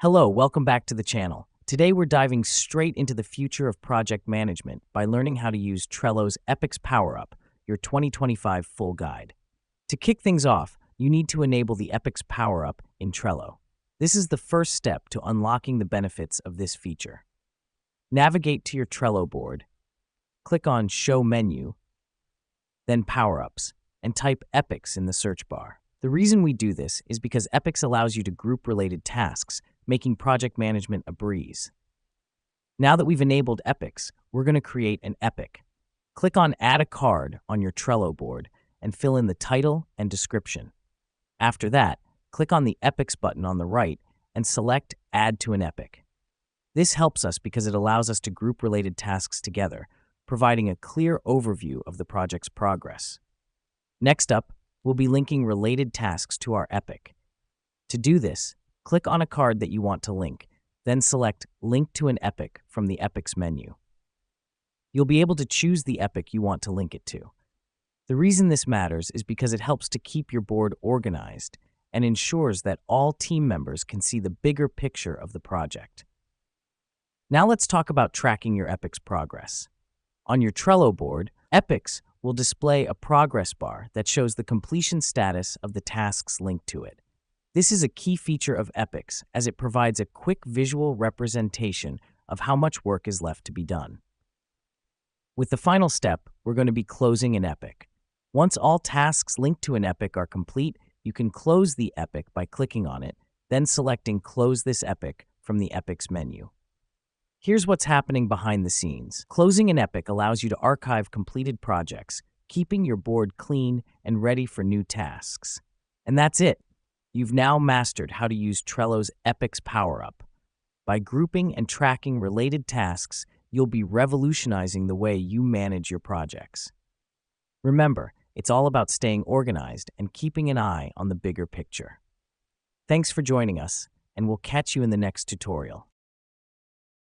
Hello, welcome back to the channel. Today we're diving straight into the future of project management by learning how to use Trello's Epic's Power-Up, your 2025 full guide. To kick things off, you need to enable the Epic's Power-Up in Trello. This is the first step to unlocking the benefits of this feature. Navigate to your Trello board, click on Show Menu, then Power-Ups, and type Epics in the search bar. The reason we do this is because Epics allows you to group related tasks, making project management a breeze. Now that we've enabled Epics, we're going to create an epic. Click on Add a Card on your Trello board and fill in the title and description. After that, click on the Epics button on the right and select Add to an Epic. This helps us because it allows us to group related tasks together, providing a clear overview of the project's progress. Next up, we'll be linking related tasks to our epic. To do this, click on a card that you want to link, then select Link to an Epic from the Epics menu. You'll be able to choose the epic you want to link it to. The reason this matters is because it helps to keep your board organized and ensures that all team members can see the bigger picture of the project. Now let's talk about tracking your epic's progress. On your Trello board, Epics will display a progress bar that shows the completion status of the tasks linked to it. This is a key feature of Epics as it provides a quick visual representation of how much work is left to be done. With the final step, we're going to be closing an epic. Once all tasks linked to an epic are complete, you can close the epic by clicking on it, then selecting Close this epic from the Epics menu. Here's what's happening behind the scenes. Closing an epic allows you to archive completed projects, keeping your board clean and ready for new tasks. And that's it. You've now mastered how to use Trello's Epic's Power-Up. By grouping and tracking related tasks, you'll be revolutionizing the way you manage your projects. Remember, it's all about staying organized and keeping an eye on the bigger picture. Thanks for joining us, and we'll catch you in the next tutorial.